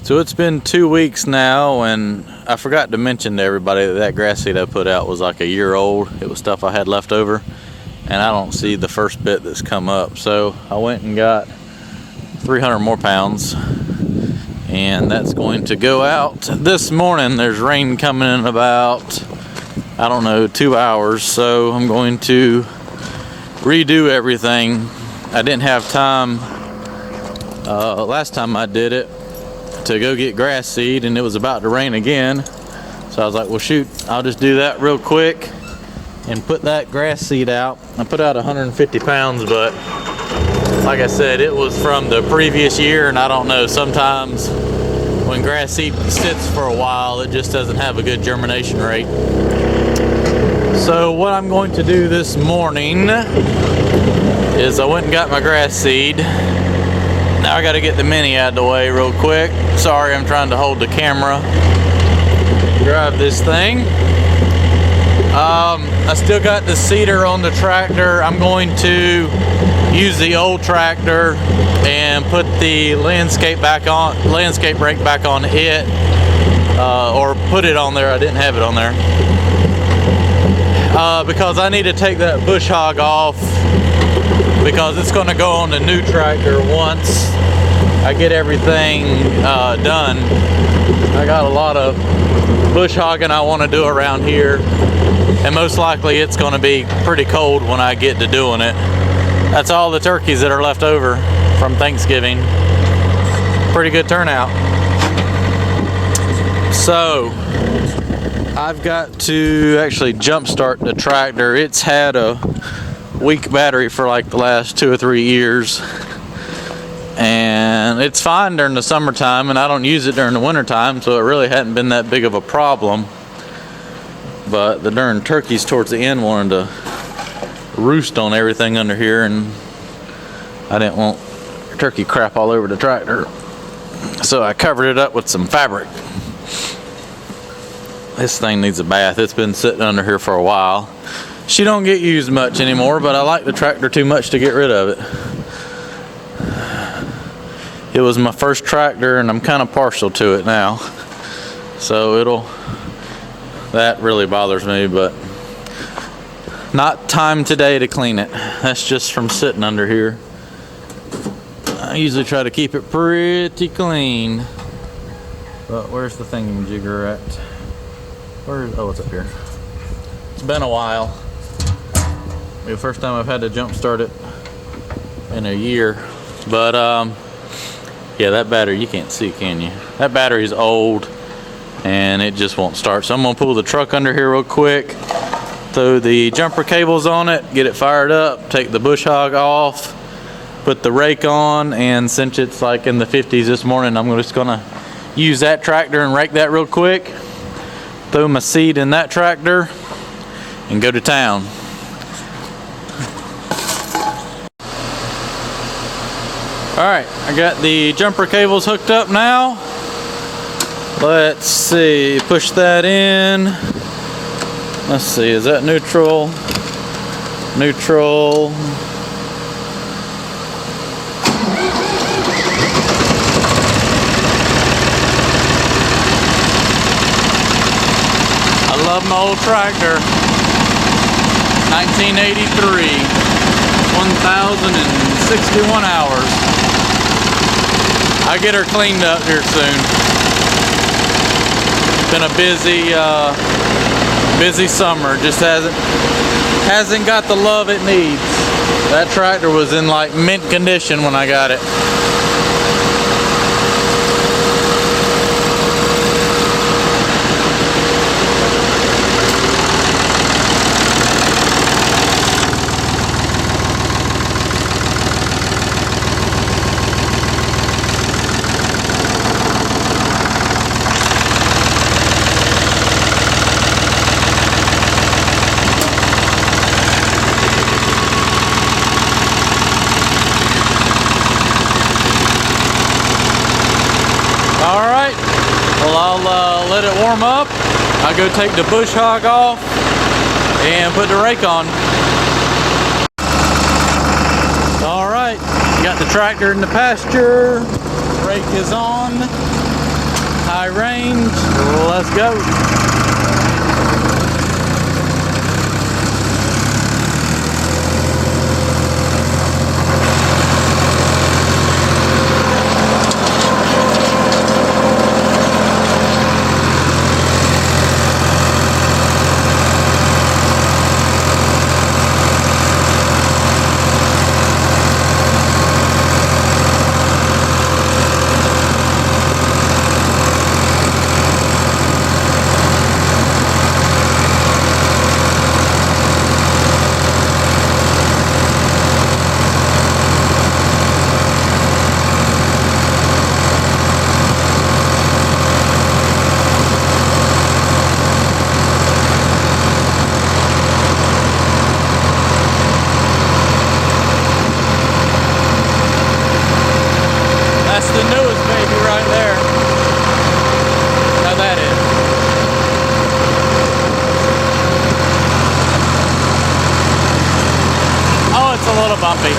So it's been 2 weeks now, and I forgot to mention to everybody that grass seed I put out was like a year old. It was stuff I had left over, and I don't see the first bit that's come up. So I went and got 300 more pounds, and that's going to go out this morning. There's rain coming in about, I don't know, 2 hours, so I'm going to redo everything. I didn't have time last time I did it to go get grass seed, and it was about to rain again, so I was like, well shoot, I'll just do that real quick and put that grass seed out. I put out 150 pounds, but like I said, it was from the previous year, and I don't know, sometimes when grass seed sits for a while it just doesn't have a good germination rate. So what I'm going to do this morning is I went and got my grass seed. Now I got to get the mini out of the way real quick. Sorry, I'm trying to hold the camera, drive this thing. I still got the seeder on the tractor. I'm going to use the old tractor and put the landscape brake back on it, or put it on there. I didn't have it on there because I need to take that bush hog off, because it's going to go on the new tractor once I get everything done. I got a lot of bush hogging I want to do around here, and most likely it's going to be pretty cold when I get to doing it. That's all the turkeys that are left over from Thanksgiving. Pretty good turnout. So I've got to actually jump start the tractor. It's had a weak battery for like the last 2 or 3 years, and it's fine during the summertime, and I don't use it during the wintertime, so it really hadn't been that big of a problem. But the darn turkeys towards the end wanted to roost on everything under here, and I didn't want turkey crap all over the tractor, so I covered it up with some fabric. This thing needs a bath. It's been sitting under here for a while. She don't get used much anymore, but I like the tractor too much to get rid of it. It was my first tractor, and I'm kind of partial to it now. So that really bothers me, but not time today to clean it. That's just from sitting under here. I usually try to keep it pretty clean. But where's the thingamajigger at? Oh, it's up here. It's been a while. The first time I've had to jump start it in a year. But yeah, that battery, you can't see, can you? That battery's old and it just won't start. So I'm gonna pull the truck under here real quick, throw the jumper cables on it, get it fired up, take the bush hog off, put the rake on, and since it's like in the 50s this morning, I'm just gonna use that tractor and rake that real quick, throw my seed in that tractor, and go to town. Alright, I got the jumper cables hooked up now. Let's see, push that in. Let's see, is that neutral? Neutral. I love my old tractor. 1983. 1,061 hours. I'll get her cleaned up here soon. It's been a busy summer. Just hasn't got the love it needs. That tractor was in like mint condition when I got it. Alright, well I'll let it warm up. I'll go take the bush hog off and put the rake on. Alright, got the tractor in the pasture, rake is on. High range, let's go. That's the newest baby right there. How that is. Oh, it's a little bumpy.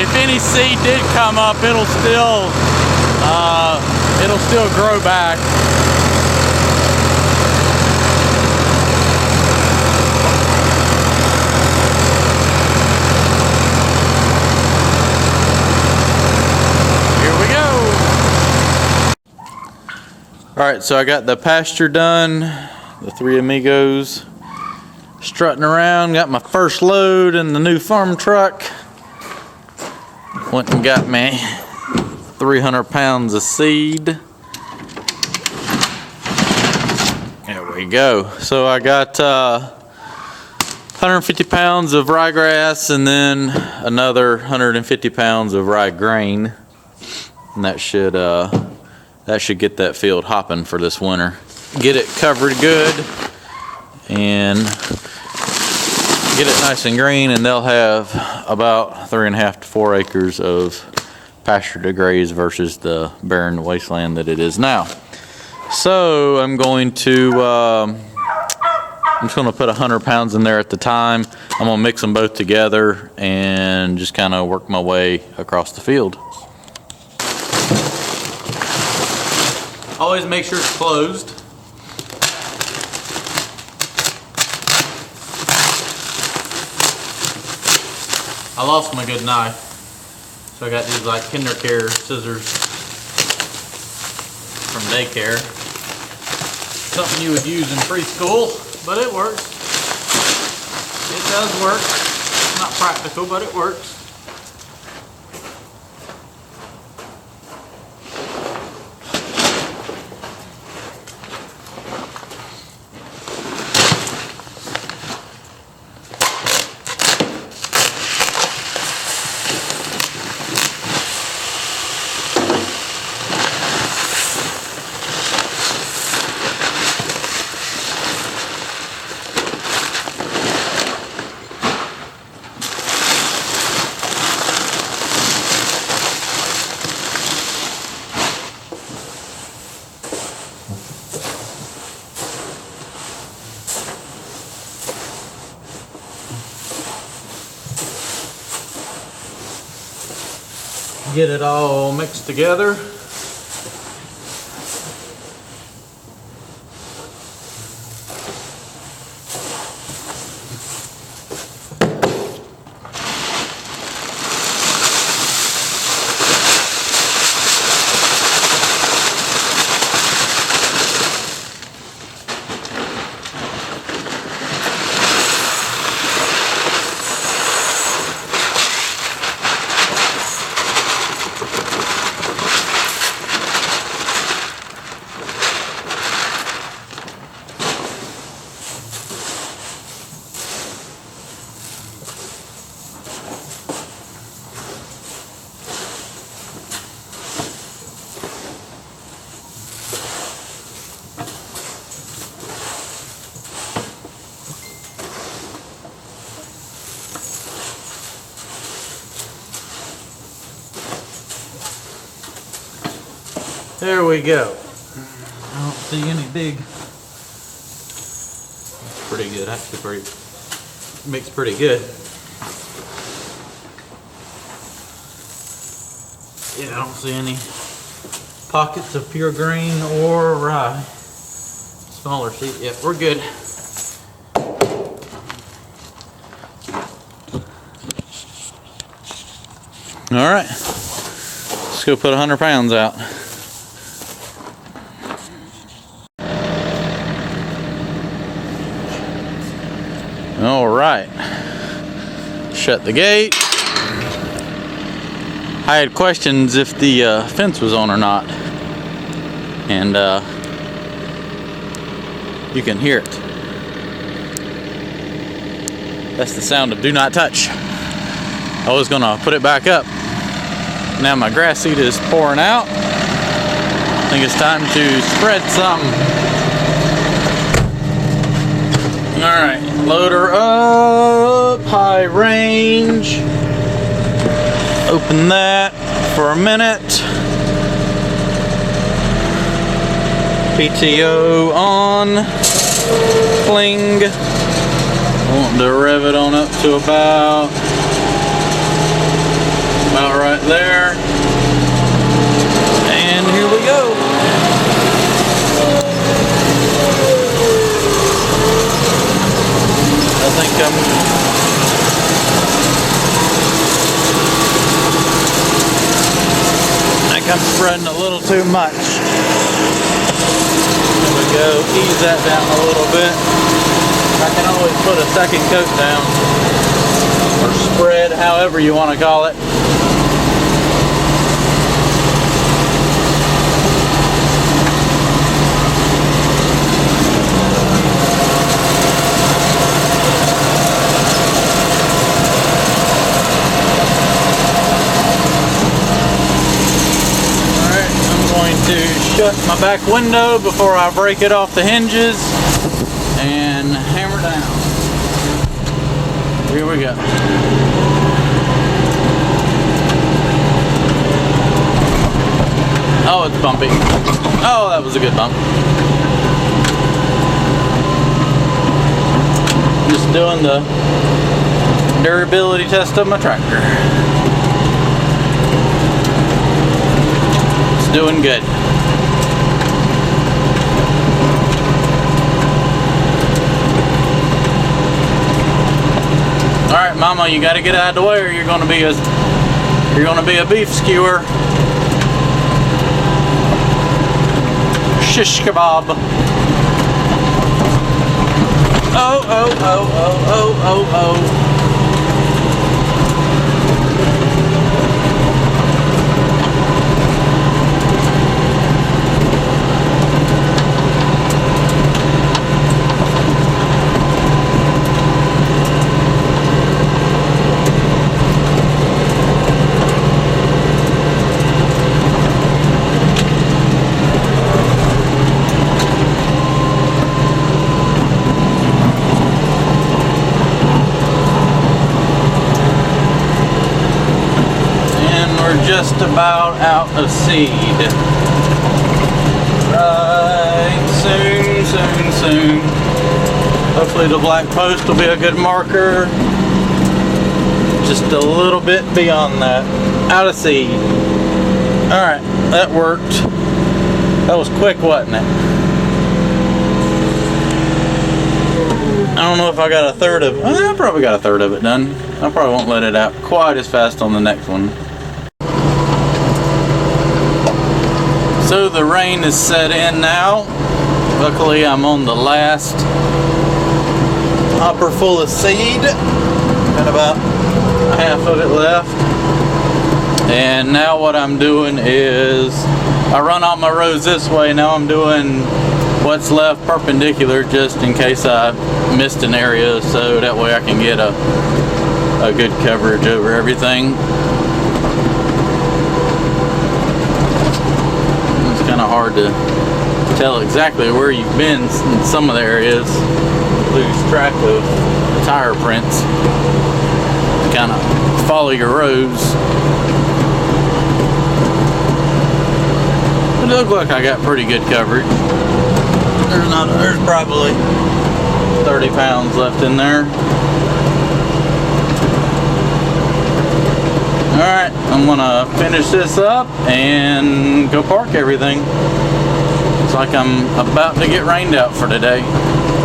If any seed did come up, it'll still grow back. Here we go. All right, so I got the pasture done. The three amigos strutting around. Got my first load in the new farm truck. Went and got me 300 pounds of seed. There we go. So I got 150 pounds of ryegrass and then another 150 pounds of rye grain. And that should get that field hopping for this winter. Get it covered good and get it nice and green, and they'll have about 3.5 to 4 acres of pasture to graze versus the barren wasteland that it is now. So I'm just going to put 100 pounds in there at the time. I'm going to mix them both together and just kind of work my way across the field. Always make sure it's closed. I lost my good knife, so I got these like kinder care scissors from daycare. Something you would use in preschool, but it works. It does work. It's not practical, but it works. Get it all mixed together. There we go. I don't see any big. That's pretty good. Actually, mixed pretty good. Yeah, I don't see any pockets of pure grain or rye. Smaller seed. Yep, we're good. All right, let's go put 100 pounds out. All right, shut the gate. I had questions if the fence was on or not, and you can hear it. That's the sound of do not touch. I was gonna put it back up. Now my grass seed is pouring out. I think it's time to spread some. All right, load her up, high range. Open that for a minute. PTO on. Fling. I want to rev it on up to about right there. And here we go. I think I'm spreading a little too much. There we go. Ease that down a little bit. I can always put a second coat down, or spread, however you want to call it. To shut my back window before I break it off the hinges and hammer down. Here we go. Oh, it's bumpy. Oh, that was a good bump. Just doing the durability test of my tractor. Doing good. All right, Mama, you got to get out of the way, or you're going to be a beef skewer. Shish kebab. Oh, oh, oh, oh, oh, oh, oh. Just about out of seed. Right, soon, soon, soon. Hopefully the black post will be a good marker. Just a little bit beyond that. Out of seed. Alright, that worked. That was quick, wasn't it? I don't know if I got a third of it. I probably got a third of it done. I probably won't let it out quite as fast on the next one. So the rain is set in now. Luckily I'm on the last hopper full of seed. Got about half of it left. And now what I'm doing is, I run all my rows this way. Now I'm doing what's left perpendicular just in case I missed an area, so that way I can get a good coverage over everything. Kind of hard to tell exactly where you've been in some of the areas. Lose track of the tire prints. Kind of follow your rows. It looks like I got pretty good coverage. There's probably 30 pounds left in there. Alright, I'm gonna finish this up and go park everything. It's like I'm about to get rained out for today.